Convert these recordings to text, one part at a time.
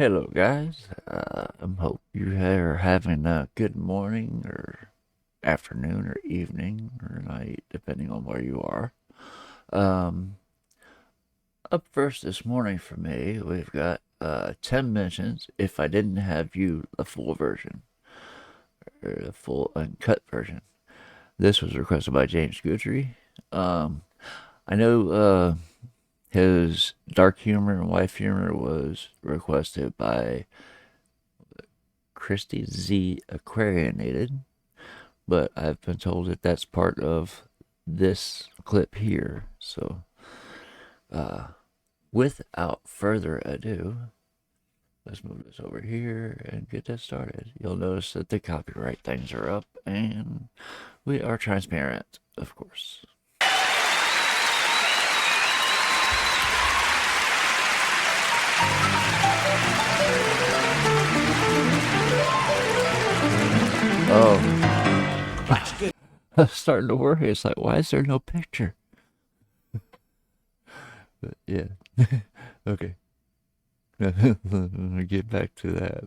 Hello, guys. I hope you are having a good morning or afternoon or evening or night, depending on where you are. Um, Up first this morning for me, we've got Tim Minchin's If I Didn't Have You, the full version, or the full uncut version. This was requested by James Jittery. Um, I know his dark humor and wife humor was requested by Christy Z Aquarianated, but I've been told that that's part of this clip here. So, without further ado, let's move this over here and get this started. You'll notice that the copyright things are up, and we are transparent, of course. Oh, That's good. I was starting to worry. It's like, why is there no picture? But yeah, okay. Let me get back to that.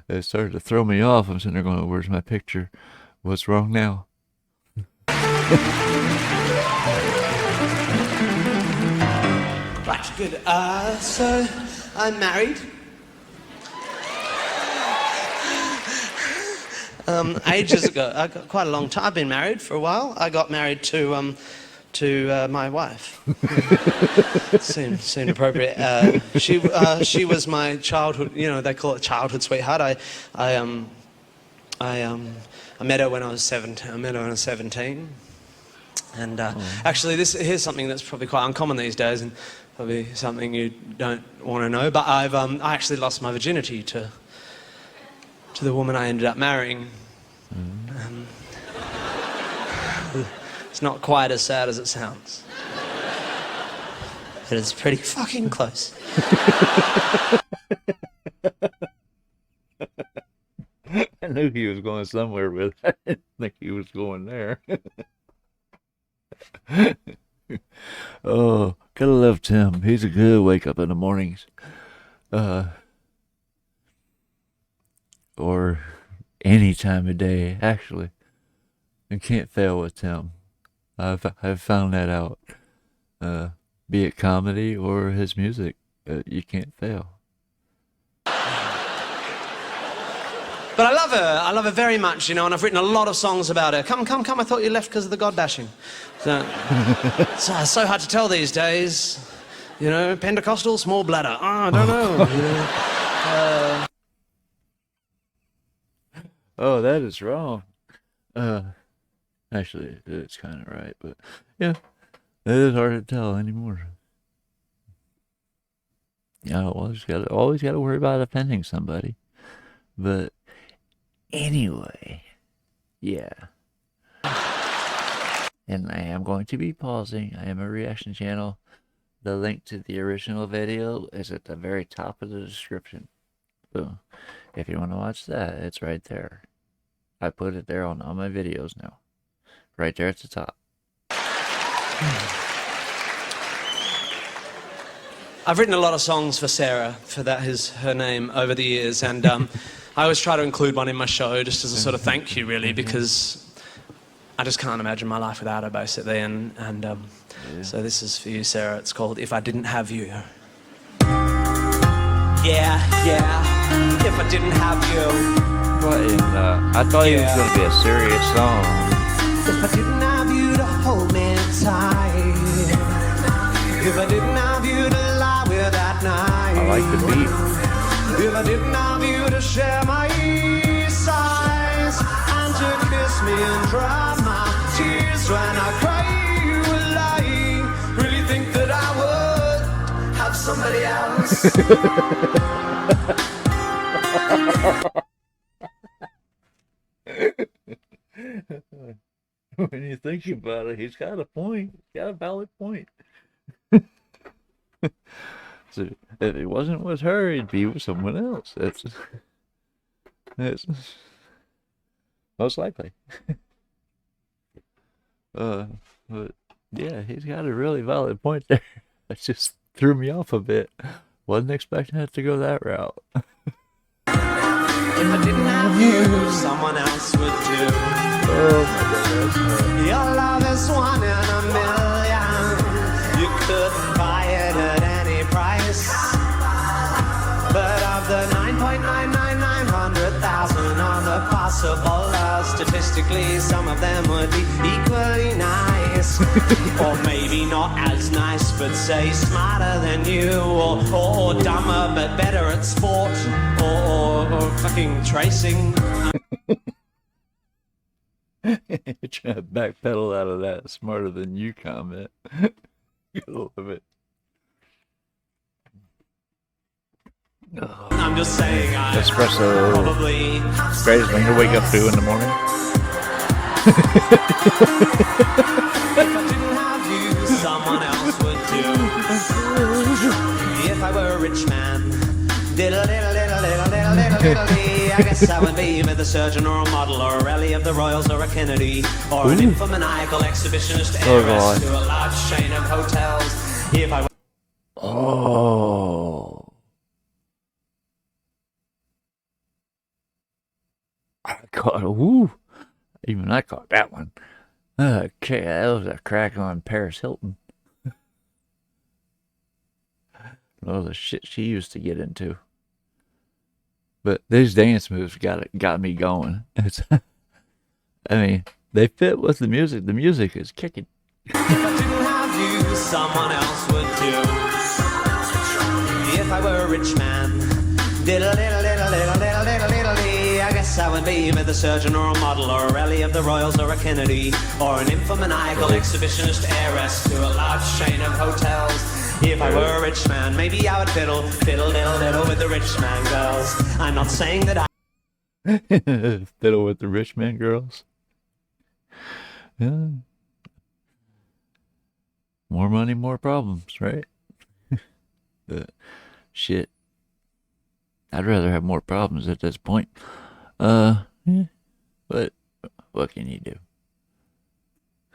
It started to throw me off. I'm sitting there going, "Where's my picture? What's wrong now?" Right, good. So I'm married. Ages ago, I got quite a long time. I've been married for a while. I got married to my wife. Seemed appropriate. She was my childhood. You know, they call it childhood sweetheart. I met her when I was 17. I met her when I was 17. And actually, here's something that's probably quite uncommon these days, and probably something you don't want to know. But I actually lost my virginity to the woman I ended up marrying. It's not quite as sad as it sounds. But it's pretty fucking close. I knew he was going somewhere with it. I didn't think he was going there. Oh, gotta love Tim. He's a good wake up in the mornings. Or any time of day, actually. I can't fail with Tim. I've found that out. Be it comedy or his music, you can't fail. But I love her. I love her very much, you know, and I've written a lot of songs about her. Come, I thought you left because of the God bashing. So, it's so hard to tell these days. You know, Pentecostal, small bladder. Oh, I don't know. You know. Oh, that is wrong. Actually, it's kind of right, but yeah, it is hard to tell anymore. Yeah, always gotta worry about offending somebody. But anyway, yeah. And I am going to be pausing. I am a reaction channel. The link to the original video is at the very top of the description. So if you want to watch that, it's right there. I put it there on all my videos now. Right there at the top. I've written a lot of songs for Sarah, for that is her name, over the years, and I always try to include one in my show just as a sort of thank you, really, because I just can't imagine my life without her, basically, and so this is for you, Sarah. It's called If I Didn't Have You. Yeah, if I didn't have you. What in I thought it was going to be a serious song. If I didn't have you to hold me tight, if I didn't have you to lie with at night, I like the beat. If I didn't have you to share my sighs and to kiss me and dry my tears when I cry, you will lie. Really think that I would have somebody else? When you think about it, he's got a point. He's got a valid point. So if it wasn't with her, he'd be with someone else. That's most likely. But yeah, he's got a really valid point there. That just threw me off a bit. Wasn't expecting it to go that route. If I didn't have you, someone else would do. Oh my goodness. Your love is one in a million. You couldn't buy it at any price. But of the 9,999,000 of the possible statistically, some of them would be equally nice. Or maybe not as nice, but say smarter than you. Or dumber, but better at sport. Or fucking tracing. Trying to backpedal out of that smarter than you comment. I love it. I'm just saying, Espresso. Probably Greatest thing to wake up to in the morning. if I didn't have you, someone else would do. If I were a rich man, diddle diddle diddle diddle diddle diddle diddle, I guess I would be with a surgeon or a model or a rally of the Royals or a Kennedy or an infomaniacal exhibitionist heiress to a large chain of hotels. If I were I caught even I caught that one. Okay, that was a crack on Paris Hilton. All the shit she used to get into. But these dance moves got me going. I mean, they fit with the music. The music is kicking. If I didn't have you, someone else would do. If I were a rich man, diddle diddle diddle diddle diddle diddle diddle, I guess I would be with a surgeon or a model or a rally of the Royals or a Kennedy or an infomaniacal exhibitionist heiress to a large chain of hotels. If I were a rich man, maybe I would fiddle diddle diddle with the rich man girls. I'm not saying that I fiddle with the rich man girls. Yeah. More money, more problems, right? Shit. I'd rather have more problems at this point. Yeah. But what can you do?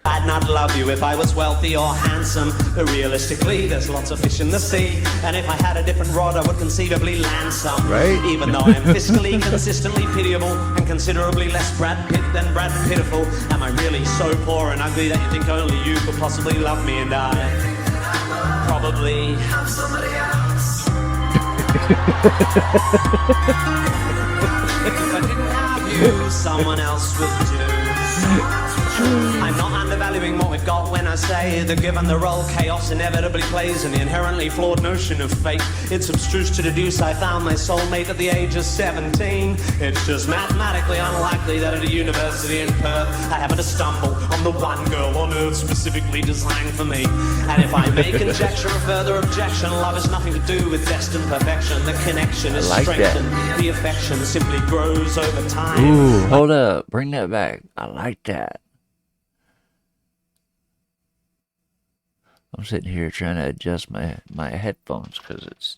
I'd not love you if I was wealthy or handsome. But realistically, there's lots of fish in the sea. And if I had a different rod, I would conceivably land some. Right? Even though I'm fiscally consistently pitiable and considerably less Brad Pitt than Brad Pitiful. Am I really so poor and ugly that you think only you could possibly love me? And I probably have somebody else. If I didn't have you, someone else would do. I'm not undervaluing what we've got when I say that given the role chaos inevitably plays in the inherently flawed notion of fate, it's abstruse to deduce I found my soulmate at the age of 17. It's just mathematically unlikely that at a university in Perth I happen to stumble on the one girl on earth specifically designed for me. And if I may conjecture a further objection, love has nothing to do with destined perfection. The connection is strengthened. The affection simply grows over time. Ooh, hold up. Bring that back. I like that. I'm sitting here trying to adjust my headphones because it's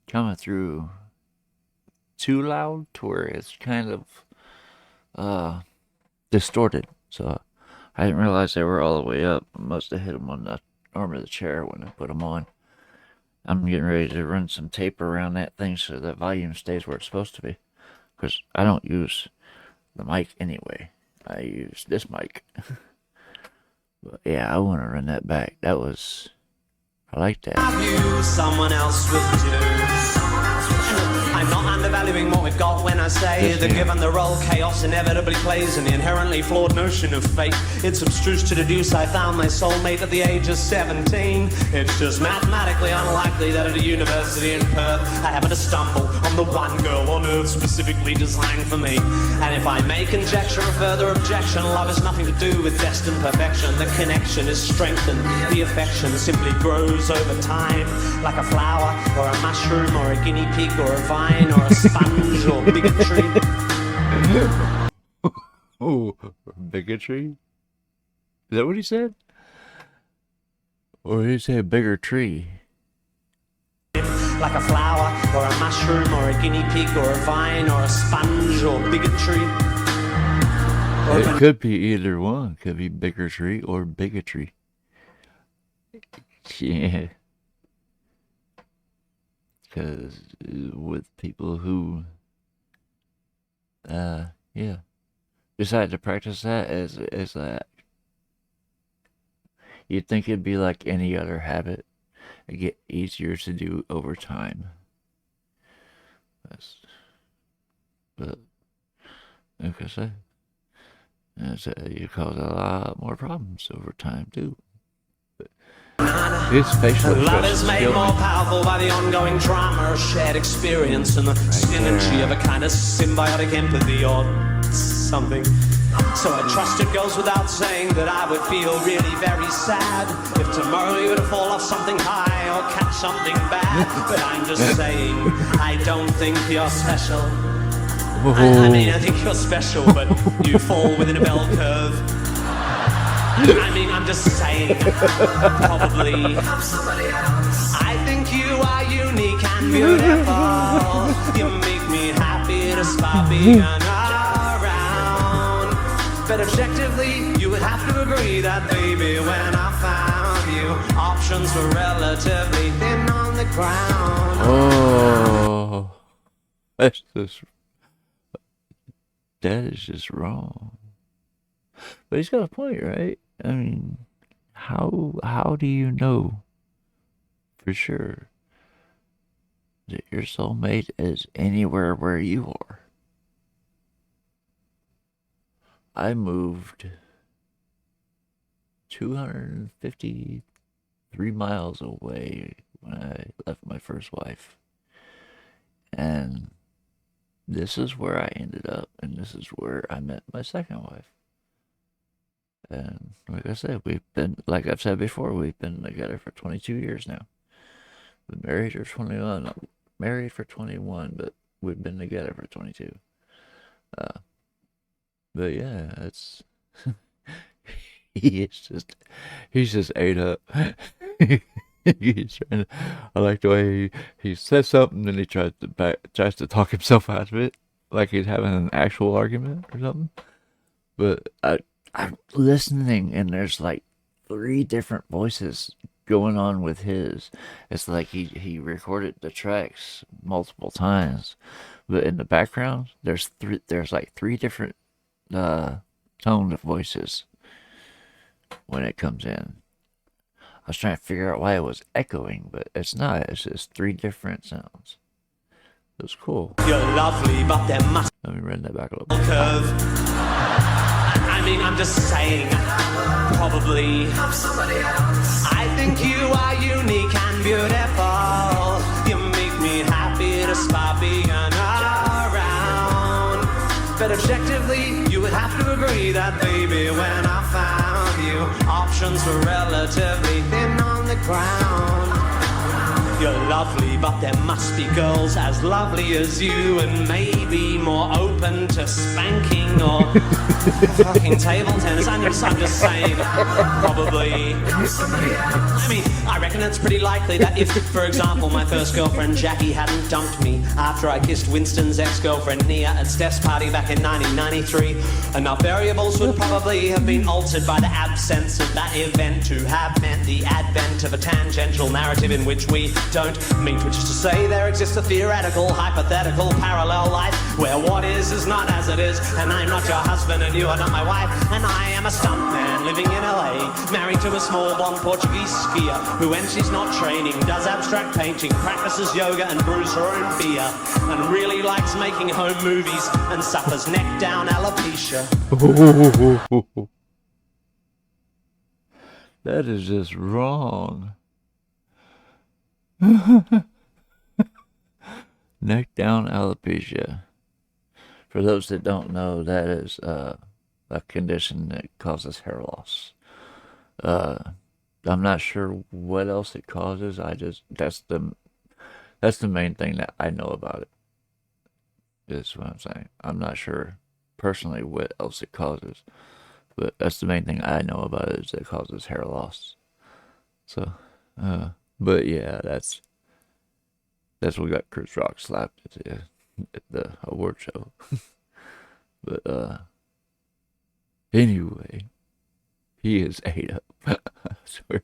coming through too loud to where it's kind of distorted. So I didn't realize they were all the way up. I must have hit them on the arm of the chair when I put them on. I'm getting ready to run some tape around that thing so the volume stays where it's supposed to be. Because I don't use the mic anyway. I use this mic. But yeah, I want to run that back. I like that. You, someone else would do. I'm not undervaluing what we've got when I say that given the role chaos inevitably plays in the inherently flawed notion of fate, it's abstruse to deduce I found my soulmate at the age of 17. It's just mathematically unlikely that at a university in Perth I happen to stumble on the one girl on earth specifically designed for me. And if I may conjecture a further objection, love has nothing to do with destined perfection. The connection is strengthened. The affection simply grows over time, like a flower or a mushroom or a guinea pig or a vine or a sponge or bigotry. Oh, bigotry? Is that what he said? Or did he say a bigger tree? Like a flower or a mushroom or a guinea pig or a vine or a sponge or bigotry. It could be either one. It could be bigotry or bigotry. Yeah. because with people who, yeah, decide to practice that as that, you'd think it'd be like any other habit. It get easier to do over time. That's, but like I said, you cause a lot more problems over time too. His facial Love expressions is made kill more me. powerful by the ongoing drama of shared experience and the synergy of a kind of symbiotic empathy or something. So I trust it goes without saying that I would feel really very sad if tomorrow you were to fall off something high or catch something bad. But I'm just saying, I don't think you're special. I mean, I think you're special, but you fall within a bell curve. I mean, I'm just saying, probably. I think you are unique and beautiful. You make me happy despite being around. But objectively, you would have to agree that, baby, when I found you, options were relatively thin on the ground. Oh, that's just that is just wrong. But he's got a point, right? I mean, how do you know for sure that your soulmate is anywhere where you are? I moved 253 miles away when I left my first wife. And this is where I ended up, and this is where I met my second wife. And like I said, like I've said before, we've been together for 22 years now. Been married for 21, not married for 21, but we've been together for 22. But yeah, it's he's just ate up. I like the way he says something and he tries to talk himself out of it, like he's having an actual argument or something. But I'm listening, and there's like three different voices going on with his. It's like he recorded the tracks multiple times, but in the background, there's like three different tone of voices when it comes in. I was trying to figure out why it was echoing, but it's not. It's just three different sounds. It was cool. You're lovely, but there must Let me run that back a little be a bit. curve. I mean, I'm just saying, probably. I think you are unique and beautiful. You make me happy despite being around. But objectively, you would have to agree that, baby, when I found you, options were relatively thin on the ground. You're lovely, but there must be girls as lovely as you and maybe more open to spanking or fucking table tennis. I'm just saying, probably. I mean, I reckon it's pretty likely that if, for example, my first girlfriend Jackie hadn't dumped me after I kissed Winston's ex-girlfriend Nia at Steph's party back in 1993, enough variables would probably have been altered by the absence of that event to have meant the advent of a tangential narrative in which we don't meet, which is to say there exists a theoretical, hypothetical, parallel life where what is not as it is, and I'm not your husband and you are not my wife, and I am a stuntman living in LA, married to a small blonde Portuguese skier who, when she's not training, does abstract painting, practices yoga and brews her own beer, and really likes making home movies and suffers neck down alopecia. That is just wrong. Neck down alopecia. For those that don't know, that is a condition that causes hair loss. I'm not sure what else it causes. That's the main thing that I know about it. Is what I'm saying. I'm not sure personally what else it causes, but that's the main thing I know about it, is it causes hair loss. So, but yeah, that's what got Chris Rock slapped at the award show. But anyway, he is ate up. I swear.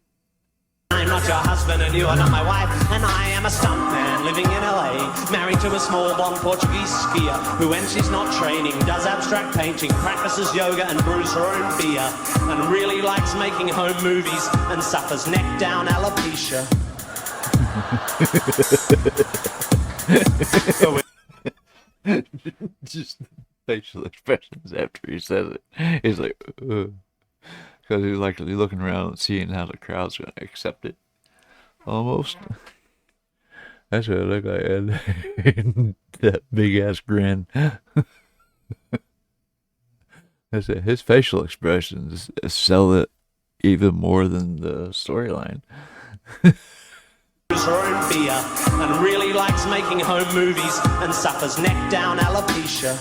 I'm not not your husband and you are not my wife. And I am a stuntman living in LA, married to a small blonde Portuguese skier who, when she's not training, does abstract painting, practices yoga and brews her own beer, and really likes making home movies and suffers neck down alopecia. Just facial expressions after he says it. He's like, because he's like looking around and seeing how the crowd's gonna accept it. Almost. That's what it looked like. And that big ass grin. That's it. His facial expressions sell it even more than the storyline. Her own beer and really likes making home movies and suffers neck down alopecia.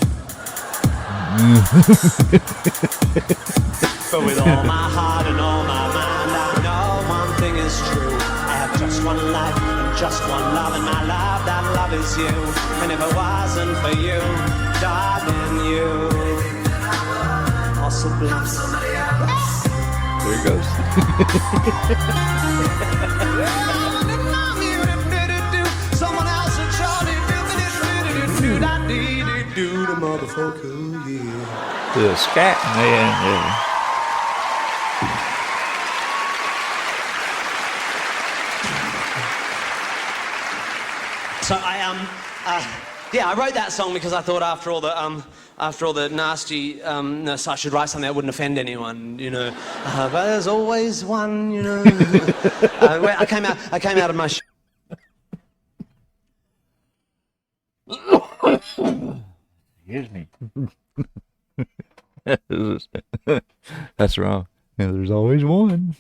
But with all my heart and all my mind, I know one thing is true. I have just one life and just one love, and my love, that love is you. And if it wasn't for you, darling, you possibly somebody else. There he goes. Someone else would surely do the motherfucker, yeah. The scat man, yeah. So I wrote that song because I thought after all the nastiness, I should write something that wouldn't offend anyone, you know. But there's always one, you know. I came out of my. Excuse me. That's wrong. Yeah, there's always one.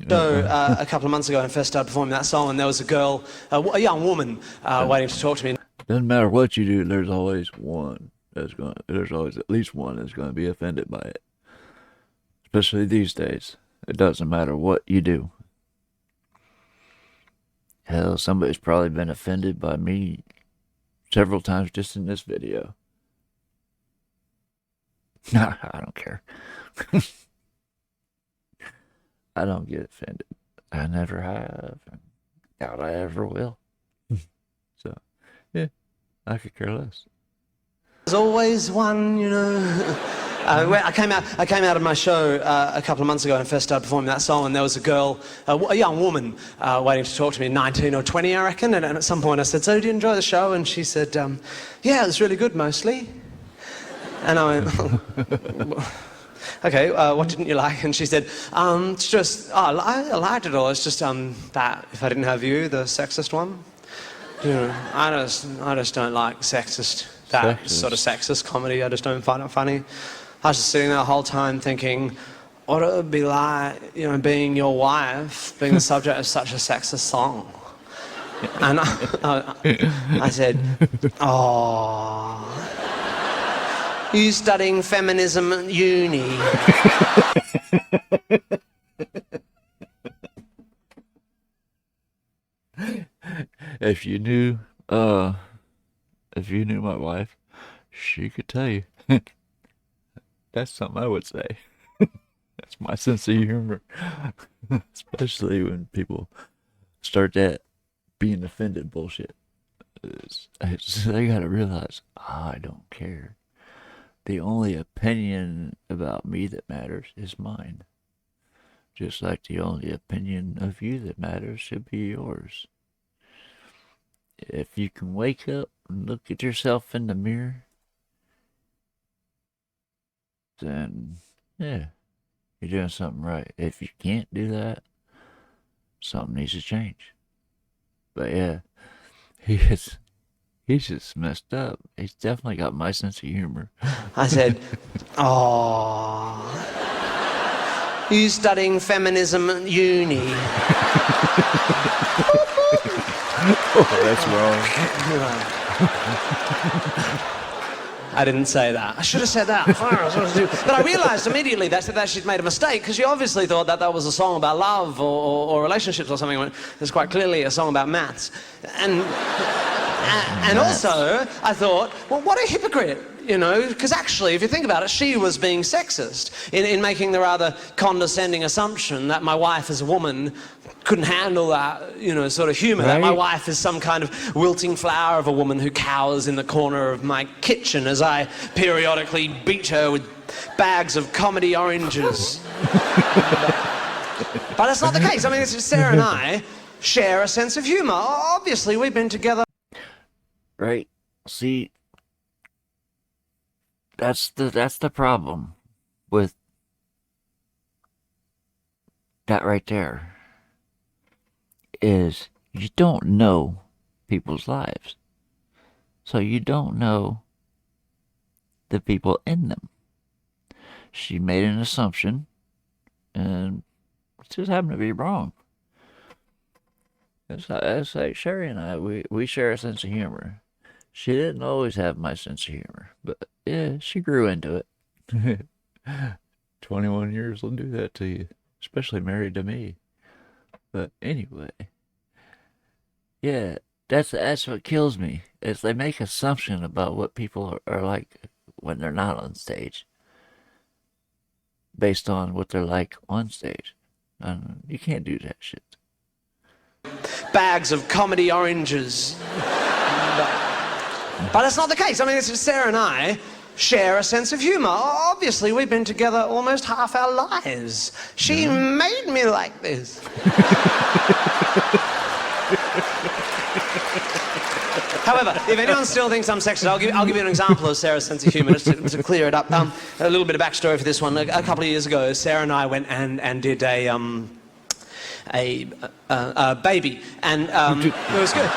So a couple of months ago, when I first started performing that song, and there was a girl, a young woman, waiting to talk to me. Doesn't matter what you do, there's always one there's always at least one that's going to be offended by it. Especially these days. It doesn't matter what you do. Hell, somebody's probably been offended by me several times just in this video. Nah, I don't care. I don't get offended. I never have. And doubt I ever will. So, yeah, I could care less. There's always one, you know. I came out of my show a couple of months ago, and I first started performing that song, and there was a girl, a young woman, waiting to talk to me, 19 or 20, I reckon. And at some point I said, "So, do you enjoy the show?" And she said, "Yeah, it was really good, mostly." And I went, "Okay, what didn't you like?" And she said, "It's just, I liked it all. It's just that if I didn't have you, the sexist one, you know, I just don't like sexist sort of sexist comedy. I just don't find it funny." I was just sitting there the whole time thinking, what it would be like, you know, being your wife, being the subject of such a sexist song. And I said, "Oh, you studying feminism at uni?" If you knew my wife, she could tell you. That's something I would say. That's my sense of humor. Especially when people start that being offended bullshit. They gotta realize, I don't care. The only opinion about me that matters is mine. Just like the only opinion of you that matters should be yours. If you can wake up and look at yourself in the mirror, then, yeah, you're doing something right. If you can't do that, something needs to change. But yeah, he's just messed up. He's definitely got my sense of humor. I said, "Oh, you studying feminism at uni?" Oh, that's wrong. I didn't say that. I should have said that. But I realised immediately that she'd made a mistake, because she obviously thought that was a song about love or relationships or something. It's quite clearly a song about maths. And also, I thought, well, what a hypocrite. you know, because actually, if you think about it, she was being sexist in making the rather condescending assumption that my wife as a woman couldn't handle that, you know, sort of humour. That my wife is some kind of wilting flower of a woman who cowers in the corner of my kitchen as I periodically beat her with bags of comedy oranges. But that's not the case. I mean, Sarah and I share a sense of humour. Obviously, we've been together. Right? See, that's the problem with that right there. Is you don't know people's lives. So you don't know the people in them. She made an assumption, and it just happened to be wrong. It's like Sherry and I, we share a sense of humor. She didn't always have my sense of humor, but yeah, she grew into it. 21 years will do that to you, especially married to me. But anyway, yeah, that's what kills me. Is they make assumption about what people are like when they're not on stage, based on what they're like on stage. And you can't do that shit. Bags of comedy oranges. But that's not the case. I mean, Sarah and I share a sense of humour. Obviously, we've been together almost half our lives. She made me like this. However, if anyone still thinks I'm sexist, I'll give you an example of Sarah's sense of humour, just to clear it up. A little bit of backstory for this one. A couple of years ago, Sarah and I went and did a baby, and it was good.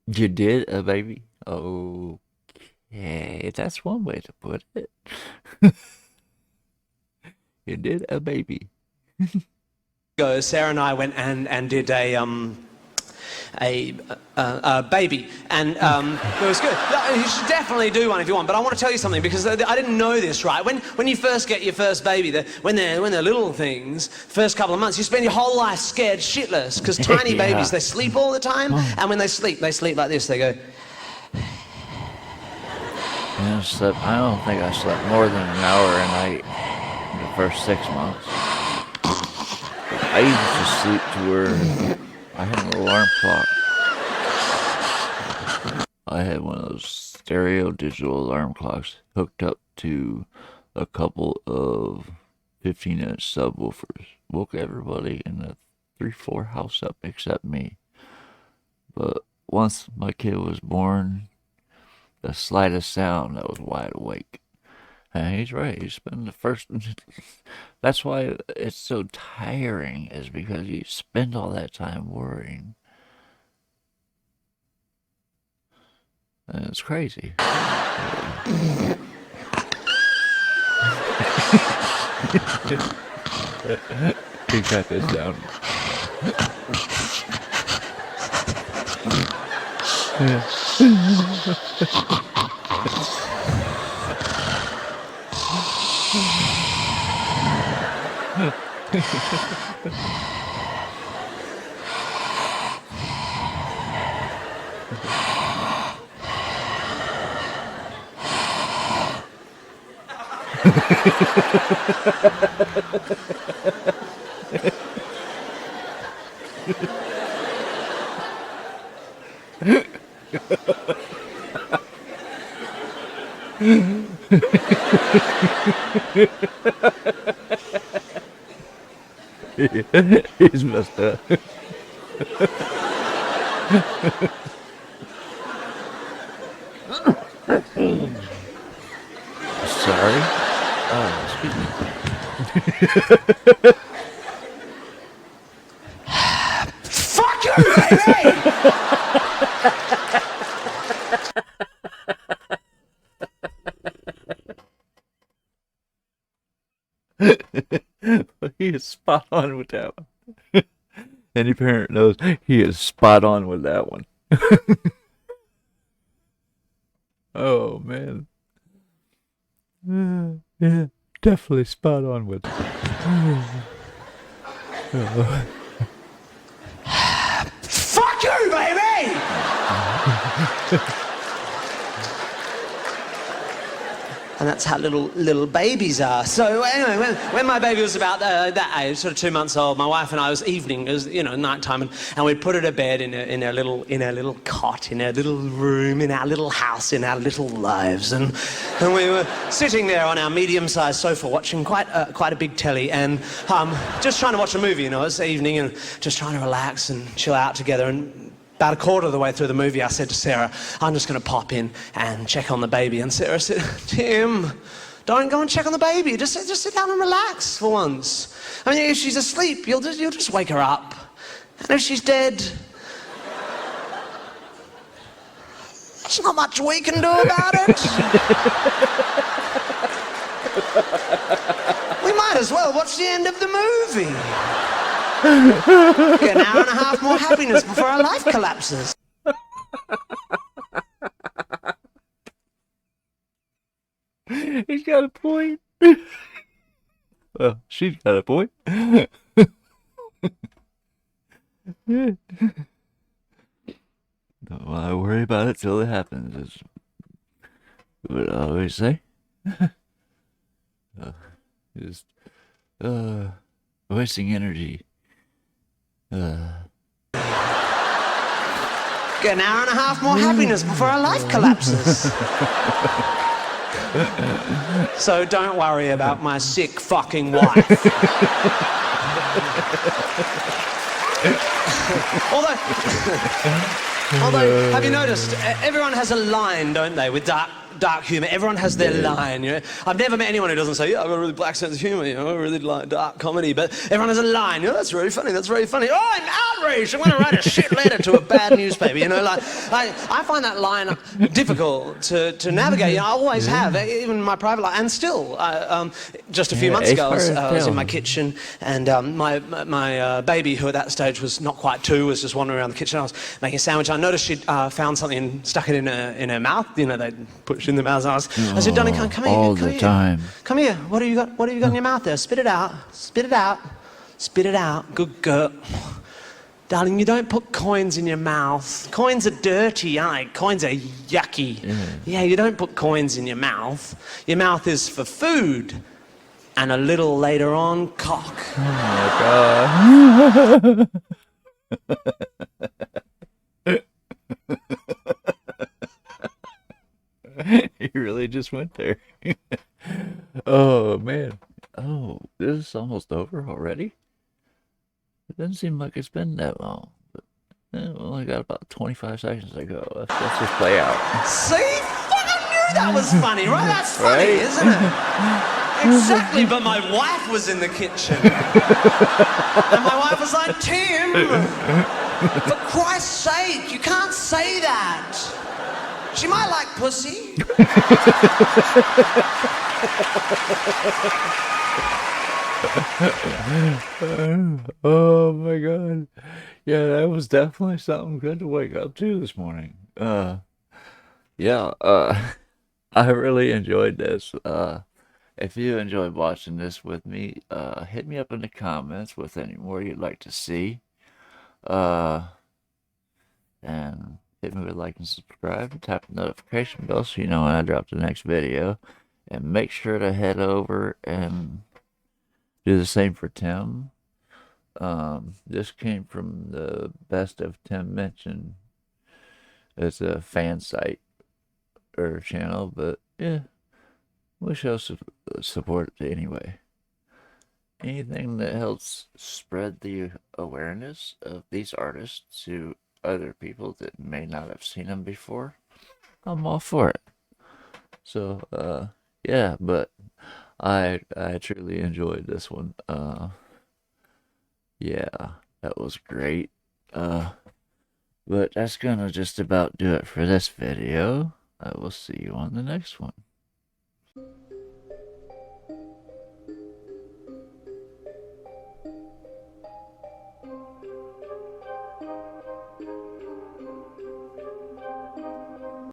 You did a baby? Okay, that's one way to put it. You did a baby. Sarah and I went and did a baby, and it was good. You should definitely do one if you want. But I want to tell you something, because I didn't know this, right? When you first get your first baby, when they're little things, first couple of months, you spend your whole life scared shitless, because tiny babies, they sleep all the time, and when they sleep like this. They go. I don't think I slept more than an hour a night in the first 6 months. I used to sleep to where I had an alarm clock. I had one of those stereo digital alarm clocks hooked up to a couple of 15-inch subwoofers. Woke everybody in the 3-4 house up except me. But once my kid was born, the slightest sound, I was wide awake. And he's right. You spend the first. That's why it's so tiring, is because you spend all that time worrying. And it's crazy. You got this down. He's messed up. Sorry? Oh, excuse me. Fuck you, baby! He is spot on with that one. Any parent knows he is spot on with that one. Oh, man. Yeah, definitely spot on with it. Fuck you, baby! And that's how little babies are. So anyway, when my baby was about that age, sort of 2 months old, my wife and I, it was nighttime, and we'd put her to bed in our little cot, in our little room, in our little house, in our little lives, and we were sitting there on our medium-sized sofa watching quite a big telly, and just trying to watch a movie. It's evening, and just trying to relax and chill out together. And about a quarter of the way through the movie, I said to Sarah, I'm just going to pop in and check on the baby. And Sarah said, Tim, don't go and check on the baby. Just sit down and relax for once. I mean, if she's asleep, you'll just wake her up. And if she's dead, there's not much we can do about it. We might as well watch the end of the movie. Get an hour and a half more happiness before our life collapses. He's got a point. Well, she's got a point. Don't worry about it till it happens, is what I always say. Just wasting energy. Get an hour and a half more happiness before our life collapses. So don't worry about my sick fucking wife. Although, have you noticed, everyone has a line, don't they, with dark humour. Everyone has their line, I've never met anyone who doesn't say, I've got a really black sense of humour, I really like dark comedy, but everyone has a line, that's really funny, that's very funny. Oh, I'm outraged, I'm going to write a shit letter to a bad newspaper, I find that line difficult to navigate, I always have, even in my private life, and still, just a few months ago, I was in my kitchen, and my baby, who at that stage was not quite 2, was just wandering around the kitchen. I was making a sandwich. I noticed she'd found something and stuck it in her mouth. They put it in the mouth. I said, "Darling, come here. All the time. Come here. What have you got? What have you got in your mouth there? Spit it out. Spit it out. Spit it out. Good girl." Darling, you don't put coins in your mouth. Coins are dirty, aren't they? Coins are yucky. Yeah, you don't put coins in your mouth. Your mouth is for food. And a little later on, cock. Oh my God. You really just went there. Oh man. Oh, this is almost over already? It doesn't seem like it's been that long. But we only got about 25 seconds to go. Let's just play out. See? Fucking knew that was funny, right? That's funny, right? Isn't it? Exactly, but my wife was in the kitchen. And my wife was like, Tim, for Christ's sake, you can't say that. She might like pussy. Oh my God. Yeah, that was definitely something good to wake up to this morning. Yeah, I really enjoyed this. If you enjoyed watching this with me, hit me up in the comments with any more you'd like to see. And hit me with like and subscribe and tap the notification bell so you know when I drop the next video. And make sure to head over and do the same for Tim. This came from the Best of Tim Minchin. It's a fan site or channel, but yeah, we show support it anyway. Anything that helps spread the awareness of these artists to other people that may not have seen them before, I'm all for it. So, yeah, but I truly enjoyed this one. Yeah, that was great. But that's gonna just about do it for this video. I will see you on the next one.